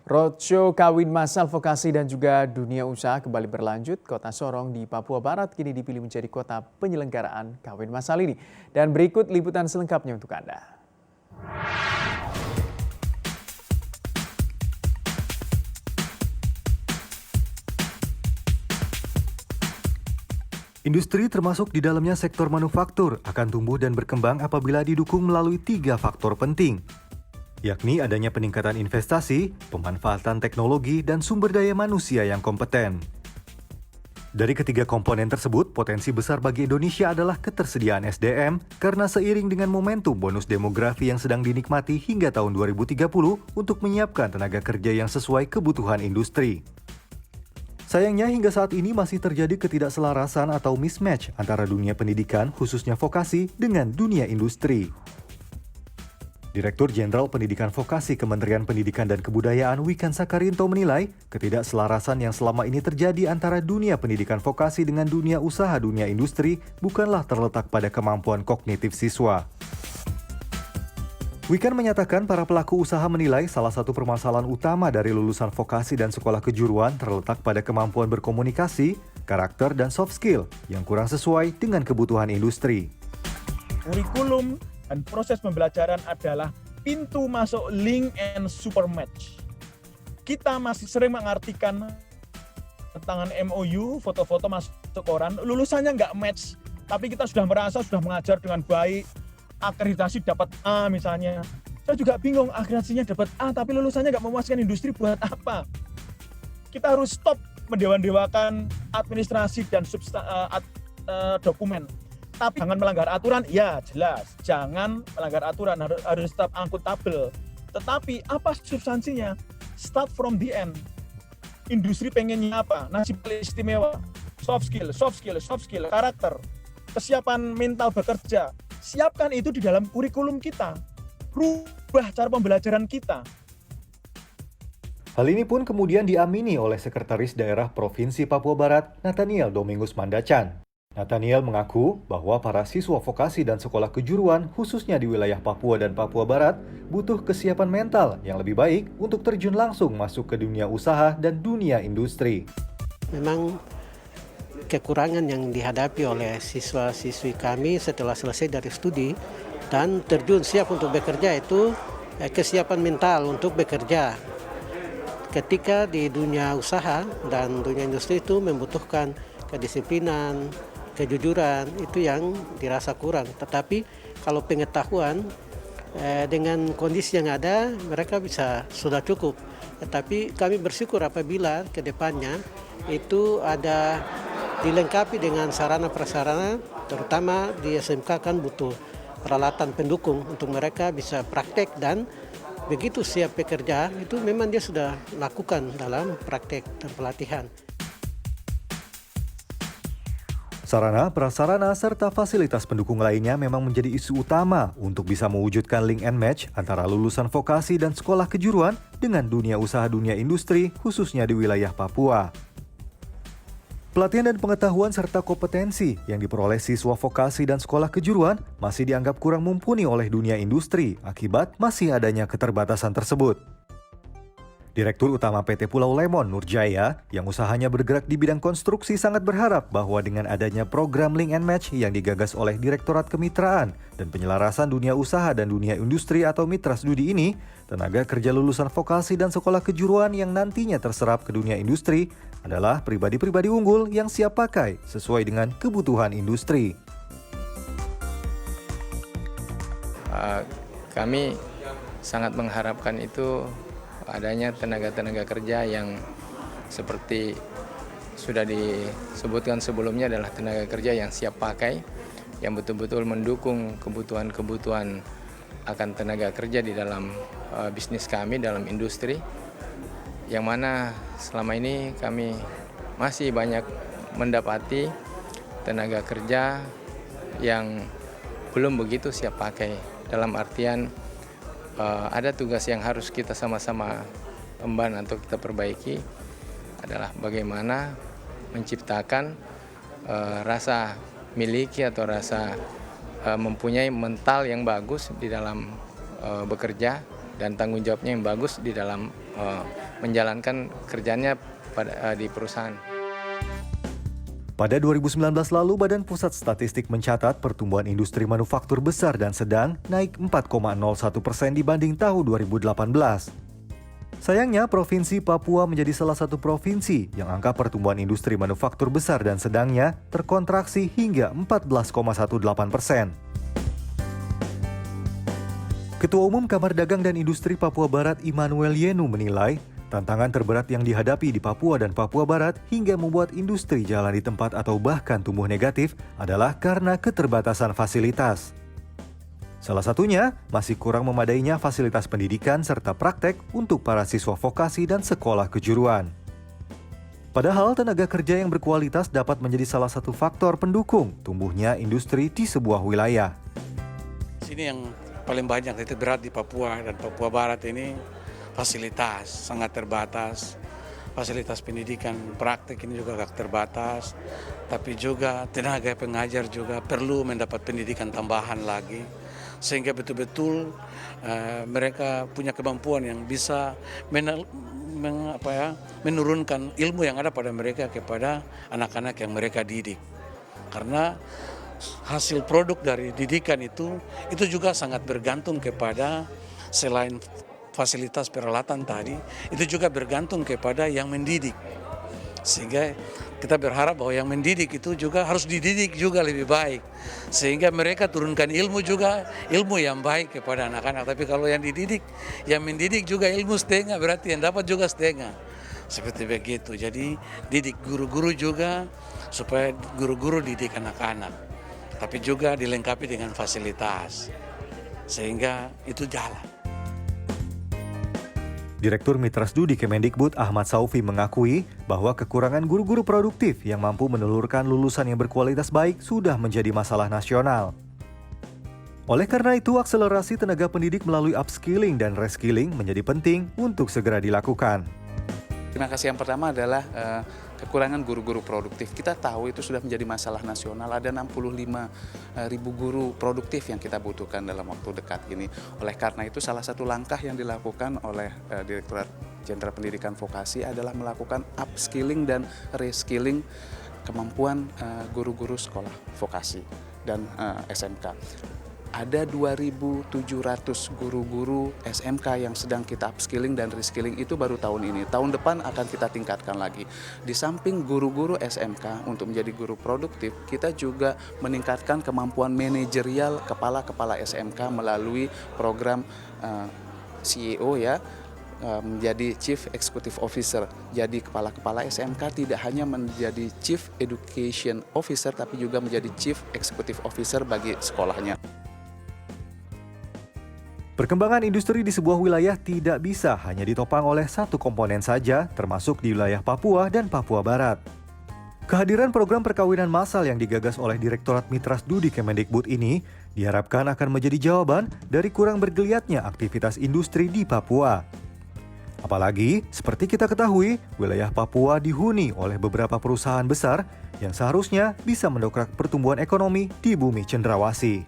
Roadshow kawin massal vokasi dan juga dunia usaha kembali berlanjut. Kota Sorong di Papua Barat kini dipilih menjadi kota penyelenggaraan kawin massal ini. Dan berikut liputan selengkapnya untuk Anda. Industri termasuk di dalamnya sektor manufaktur akan tumbuh dan berkembang apabila didukung melalui 3 faktor penting, yakni adanya peningkatan investasi, pemanfaatan teknologi, dan sumber daya manusia yang kompeten. Dari ketiga komponen tersebut, potensi besar bagi Indonesia adalah ketersediaan SDM karena seiring dengan momentum bonus demografi yang sedang dinikmati hingga tahun 2030 untuk menyiapkan tenaga kerja yang sesuai kebutuhan industri. Sayangnya hingga saat ini masih terjadi ketidakselarasan atau mismatch antara dunia pendidikan, khususnya vokasi, dengan dunia industri. Direktur Jenderal Pendidikan Vokasi Kementerian Pendidikan dan Kebudayaan Wikan Sakarinto menilai ketidakselarasan yang selama ini terjadi antara dunia pendidikan vokasi dengan dunia usaha dunia industri bukanlah terletak pada kemampuan kognitif siswa. Wikan menyatakan para pelaku usaha menilai salah satu permasalahan utama dari lulusan vokasi dan sekolah kejuruan terletak pada kemampuan berkomunikasi, karakter, dan soft skill yang kurang sesuai dengan kebutuhan industri. Kurikulum dan proses pembelajaran adalah pintu masuk link and super match. Kita masih sering mengartikan tangan MOU, foto-foto masuk koran, lulusannya nggak match, tapi kita sudah merasa sudah mengajar dengan baik, akreditasi dapat A misalnya. Saya juga bingung, akreditasinya dapat A, tapi lulusannya nggak memuaskan industri buat apa? Kita harus stop mendewa-dewakan administrasi dan dokumen. Tapi jangan melanggar aturan, ya jelas. Jangan melanggar aturan, harus tetap akuntabel. Tetapi apa substansinya? Start from the end. Industri pengennya apa? Nasib istimewa. Soft skill, karakter. Kesiapan mental bekerja. Siapkan itu di dalam kurikulum kita. Rubah cara pembelajaran kita. Hal ini pun kemudian diamini oleh Sekretaris Daerah Provinsi Papua Barat, Nathaniel Domingus Mandacan. Nathaniel mengaku bahwa para siswa vokasi dan sekolah kejuruan, khususnya di wilayah Papua dan Papua Barat, butuh kesiapan mental yang lebih baik untuk terjun langsung masuk ke dunia usaha dan dunia industri. Memang kekurangan yang dihadapi oleh siswa-siswi kami setelah selesai dari studi dan terjun siap untuk bekerja itu kesiapan mental untuk bekerja. Ketika di dunia usaha dan dunia industri itu membutuhkan kedisiplinan, kejujuran, itu yang dirasa kurang. Tetapi kalau pengetahuan dengan kondisi yang ada mereka sudah cukup. Tetapi kami bersyukur apabila ke depannya itu ada dilengkapi dengan sarana-prasarana, terutama di SMK kan butuh peralatan pendukung untuk mereka bisa praktek dan begitu siap bekerja itu memang dia sudah lakukan dalam praktek dan pelatihan. Sarana, prasarana, serta fasilitas pendukung lainnya memang menjadi isu utama untuk bisa mewujudkan link and match antara lulusan vokasi dan sekolah kejuruan dengan dunia usaha dunia industri, khususnya di wilayah Papua. Pelatihan dan pengetahuan serta kompetensi yang diperoleh siswa vokasi dan sekolah kejuruan masih dianggap kurang mumpuni oleh dunia industri akibat masih adanya keterbatasan tersebut. Direktur Utama PT Pulau Lemon, Nurjaya, yang usahanya bergerak di bidang konstruksi sangat berharap bahwa dengan adanya program Link and Match yang digagas oleh Direktorat Kemitraan dan Penyelarasan Dunia Usaha dan Dunia Industri atau Mitra Studi ini, tenaga kerja lulusan vokasi dan sekolah kejuruan yang nantinya terserap ke dunia industri adalah pribadi-pribadi unggul yang siap pakai sesuai dengan kebutuhan industri. Kami sangat mengharapkan itu adanya tenaga-tenaga kerja yang seperti sudah disebutkan sebelumnya adalah tenaga kerja yang siap pakai, yang betul-betul mendukung kebutuhan-kebutuhan akan tenaga kerja di dalam bisnis kami, dalam industri, yang mana selama ini kami masih banyak mendapati tenaga kerja yang belum begitu siap pakai, dalam artian ada tugas yang harus kita sama-sama emban atau kita perbaiki adalah bagaimana menciptakan rasa miliki atau rasa mempunyai mental yang bagus di dalam bekerja dan tanggung jawabnya yang bagus di dalam menjalankan kerjanya di perusahaan. Pada 2019 lalu, Badan Pusat Statistik mencatat pertumbuhan industri manufaktur besar dan sedang naik 4,01% dibanding tahun 2018. Sayangnya, Provinsi Papua menjadi salah satu provinsi yang angka pertumbuhan industri manufaktur besar dan sedangnya terkontraksi hingga 14,18%. Ketua Umum Kamar Dagang dan Industri Papua Barat Immanuel Yenu menilai, tantangan terberat yang dihadapi di Papua dan Papua Barat hingga membuat industri jalan di tempat atau bahkan tumbuh negatif adalah karena keterbatasan fasilitas. Salah satunya, masih kurang memadainya fasilitas pendidikan serta praktek untuk para siswa vokasi dan sekolah kejuruan. Padahal tenaga kerja yang berkualitas dapat menjadi salah satu faktor pendukung tumbuhnya industri di sebuah wilayah. Sini yang paling banyak titik berat di Papua dan Papua Barat ini fasilitas sangat terbatas, fasilitas pendidikan praktek ini juga agak terbatas, tapi juga tenaga pengajar juga perlu mendapat pendidikan tambahan lagi, sehingga betul-betul mereka punya kemampuan yang bisa menurunkan ilmu yang ada pada mereka kepada anak-anak yang mereka didik. Karena hasil produk dari didikan itu juga sangat bergantung kepada selain fasilitas peralatan tadi, itu juga bergantung kepada yang mendidik. Sehingga kita berharap bahwa yang mendidik itu juga harus dididik juga lebih baik. Sehingga mereka turunkan ilmu juga, ilmu yang baik kepada anak-anak. Tapi kalau yang dididik, yang mendidik juga ilmu setengah, berarti yang dapat juga setengah. Seperti begitu. Jadi didik guru-guru juga, supaya guru-guru didik anak-anak. Tapi juga dilengkapi dengan fasilitas. Sehingga itu jalan. Direktur Mitrasdu di Kemendikbud Ahmad Saufi mengakui bahwa kekurangan guru-guru produktif yang mampu menelurkan lulusan yang berkualitas baik sudah menjadi masalah nasional. Oleh karena itu, akselerasi tenaga pendidik melalui upskilling dan reskilling menjadi penting untuk segera dilakukan. Terima kasih. Yang pertama adalah kekurangan guru-guru produktif. Kita tahu itu sudah menjadi masalah nasional. Ada 65.000 guru produktif yang kita butuhkan dalam waktu dekat ini. Oleh karena itu, salah satu langkah yang dilakukan oleh Direktorat Jenderal Pendidikan Vokasi adalah melakukan upskilling dan reskilling kemampuan guru-guru sekolah vokasi dan SMK. Ada 2.700 guru-guru SMK yang sedang kita upskilling dan reskilling itu baru tahun ini. Tahun depan akan kita tingkatkan lagi. Di samping guru-guru SMK untuk menjadi guru produktif, kita juga meningkatkan kemampuan manajerial kepala-kepala SMK melalui program CEO ya, menjadi Chief Executive Officer. Jadi kepala-kepala SMK tidak hanya menjadi Chief Education Officer, tapi juga menjadi Chief Executive Officer bagi sekolahnya. Perkembangan industri di sebuah wilayah tidak bisa hanya ditopang oleh satu komponen saja, termasuk di wilayah Papua dan Papua Barat. Kehadiran program perkawinan massal yang digagas oleh Direktorat Mitrasdu di Kemendikbud ini diharapkan akan menjadi jawaban dari kurang bergeliatnya aktivitas industri di Papua. Apalagi, seperti kita ketahui, wilayah Papua dihuni oleh beberapa perusahaan besar yang seharusnya bisa mendongkrak pertumbuhan ekonomi di bumi cenderawasih.